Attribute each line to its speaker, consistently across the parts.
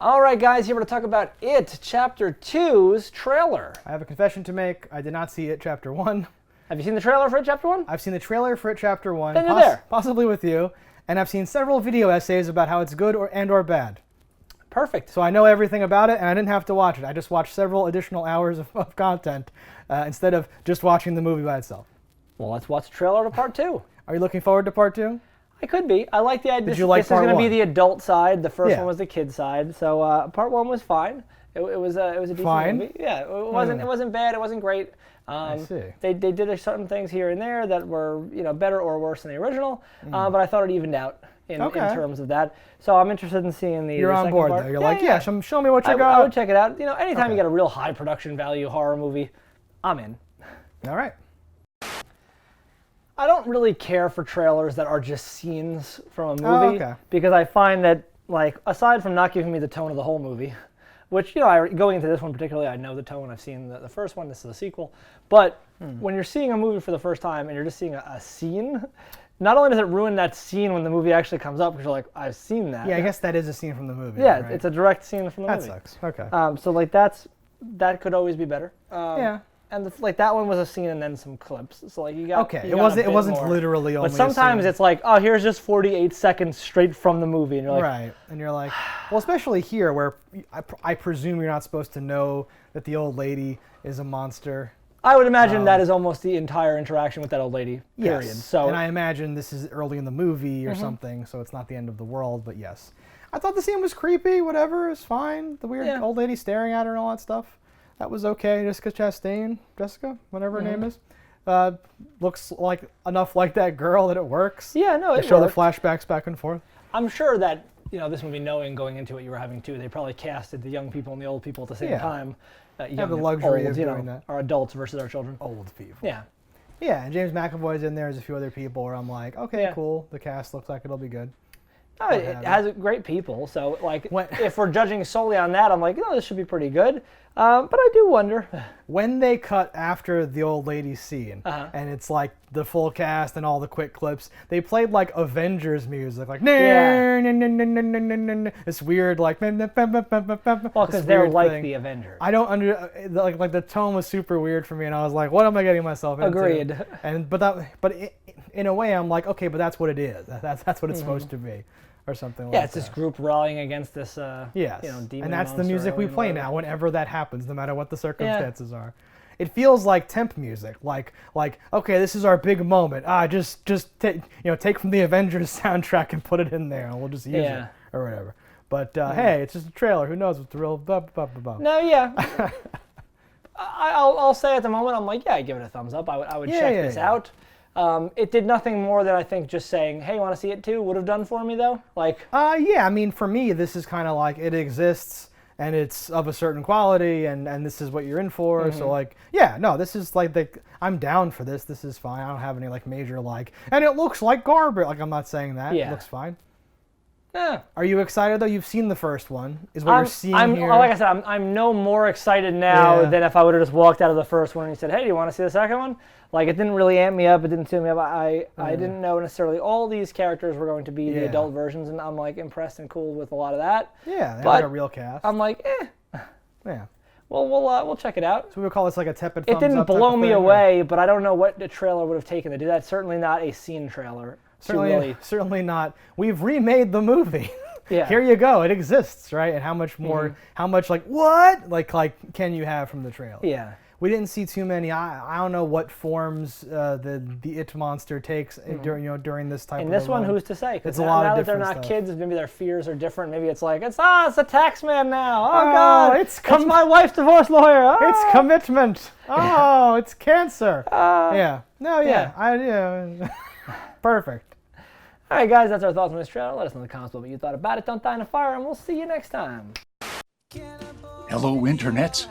Speaker 1: All right, guys, here we're going to talk about It Chapter 2's trailer.
Speaker 2: I have a confession to make. I did not see It Chapter 1.
Speaker 1: Have you seen the trailer for It Chapter 1?
Speaker 2: I've seen the trailer for It Chapter 1.
Speaker 1: Then you're there.
Speaker 2: Possibly with you. And I've seen several video essays about how it's good or bad.
Speaker 1: Perfect.
Speaker 2: So I know everything about it, and I didn't have to watch it. I just watched several additional hours of content instead of just watching the movie by itself.
Speaker 1: Well, let's watch the trailer to Part 2.
Speaker 2: Are you looking forward to Part 2?
Speaker 1: I could be. I like the idea.
Speaker 2: Did you like
Speaker 1: this
Speaker 2: Part
Speaker 1: is going to
Speaker 2: 1?
Speaker 1: be the adult side. The first
Speaker 2: Yeah.
Speaker 1: one was the kid side. So Part 1 was fine. It was a decent
Speaker 2: Fine?
Speaker 1: movie. Yeah, it wasn't bad. It wasn't great.
Speaker 2: I see.
Speaker 1: They did certain things here and there that were better or worse than the original, but I thought it evened out in terms of that. So I'm interested in seeing the.
Speaker 2: You're
Speaker 1: the
Speaker 2: on
Speaker 1: second
Speaker 2: board
Speaker 1: part.
Speaker 2: though. You're like, yeah, show me what you
Speaker 1: I
Speaker 2: got.
Speaker 1: would check it out. Anytime you get a real high production value horror movie, I'm in.
Speaker 2: All right.
Speaker 1: I don't really care for trailers that are just scenes from a movie because I find that, like, aside from not giving me the tone of the whole movie, which, going into this one particularly, I know the tone. I've seen the first one. This is a sequel. But when you're seeing a movie for the first time and you're just seeing a scene, not only does it ruin that scene when the movie actually comes up, because you're like, I've seen that.
Speaker 2: Yeah, I guess that is a scene from the movie.
Speaker 1: Yeah,
Speaker 2: right?
Speaker 1: it's a direct scene from the movie.
Speaker 2: That sucks. Okay.
Speaker 1: So, like, that could always be better.
Speaker 2: Yeah.
Speaker 1: And that one was a scene and then some clips. So like you got
Speaker 2: it wasn't
Speaker 1: more.
Speaker 2: literally only.
Speaker 1: But sometimes
Speaker 2: a scene.
Speaker 1: it's like, oh, here's just 48 seconds straight from the movie, and you're like,
Speaker 2: right, and you're like, well, especially here where I presume you're not supposed to know that the old lady is a monster.
Speaker 1: I would imagine that is almost the entire interaction with that old lady. Period.
Speaker 2: Yes.
Speaker 1: So,
Speaker 2: and I imagine this is early in the movie or something, so it's not the end of the world. But yes, I thought the scene was creepy. Whatever, it's fine. The weird old lady staring at her and all that stuff. That was okay. Jessica, whatever her name is, looks like enough like that girl that it works.
Speaker 1: Yeah, no,
Speaker 2: they show the flashbacks back and forth.
Speaker 1: I'm sure that this movie, knowing going into it, you were having to. They probably casted the young people and the old people at the same time.
Speaker 2: Young have the luxury of doing that.
Speaker 1: Our adults versus our children.
Speaker 2: Old people.
Speaker 1: Yeah.
Speaker 2: Yeah, and James McAvoy's in there. There's a few other people where I'm like, okay, cool. The cast looks like it'll be good.
Speaker 1: No, it has great people, so like if we're judging solely on that, I'm like, this should be pretty good. But I do wonder.
Speaker 2: When they cut after the old lady scene, and it's like the full cast and all the quick clips, they played like Avengers music, like it's weird, like
Speaker 1: well, because they're like the Avengers.
Speaker 2: I don't like the tone was super weird for me, and I was like, what am I getting myself into?
Speaker 1: Agreed.
Speaker 2: And in a way, I'm like, okay, but that's what it is. That's what it's supposed to be. Or something like that.
Speaker 1: Yeah, it's this group rallying against this, demon
Speaker 2: and that's the music we play now whenever that happens, no matter what the circumstances are. It feels like temp music, like okay, this is our big moment. Just take from the Avengers soundtrack and put it in there, and we'll just use it or whatever. But hey, it's just a trailer. Who knows what the real
Speaker 1: No, yeah. I'll say at the moment, I'm like, yeah, I give it a thumbs up. I would check this out. It did nothing more than I think just saying, hey, you want to see it too would have done for me, though?
Speaker 2: Yeah, I mean, for me, this is kind of like it exists, and it's of a certain quality, and this is what you're in for. So, like, yeah, no, this is like, I'm down for this. This is fine. I don't have any, like, major, and it looks like garbage. Like, I'm not saying that.
Speaker 1: Yeah.
Speaker 2: It looks fine.
Speaker 1: Yeah.
Speaker 2: Are you excited, though? You've seen the first one, is what you're seeing here.
Speaker 1: Like I said, I'm no more excited now than if I would have just walked out of the first one and he said, hey, do you want to see the second one? Like, it didn't really amp me up. It didn't tune me up. I didn't know necessarily all these characters were going to be the adult versions, and I'm, like, impressed and cool with a lot of that.
Speaker 2: Yeah, they have a real cast.
Speaker 1: I'm like,
Speaker 2: Yeah.
Speaker 1: Well, we'll check it out.
Speaker 2: So we would call this like a tepid thumbs up.
Speaker 1: It didn't blow me away, but I don't know what the trailer would have taken to do that. Certainly not a scene trailer.
Speaker 2: Certainly not. We've remade the movie.
Speaker 1: Yeah.
Speaker 2: Here you go. It exists, right? And how much more? How much what? Like can you have from the trailer?
Speaker 1: Yeah.
Speaker 2: We didn't see too many. I don't know what forms the It monster takes during this type.
Speaker 1: In
Speaker 2: of
Speaker 1: this one, who's to say?
Speaker 2: It's a lot of different
Speaker 1: stuff. Now that they're not
Speaker 2: stuff.
Speaker 1: kids, maybe their fears are different. Maybe it's like it's a tax man now. Oh God,
Speaker 2: it's
Speaker 1: my wife's divorce lawyer. Oh.
Speaker 2: It's commitment. Oh, it's cancer. Yeah. No. Yeah. Perfect.
Speaker 1: All right, guys, that's our thoughts on this trailer. Let us know in the comments what you thought about it. Don't die in a fire, and we'll see you next time.
Speaker 3: Hello, internets.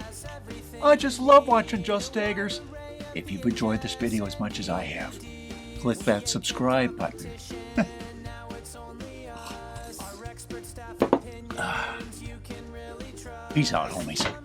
Speaker 3: I just love watching JustDaggers. If you've enjoyed this video as much as I have, click that subscribe button. Peace out, homies.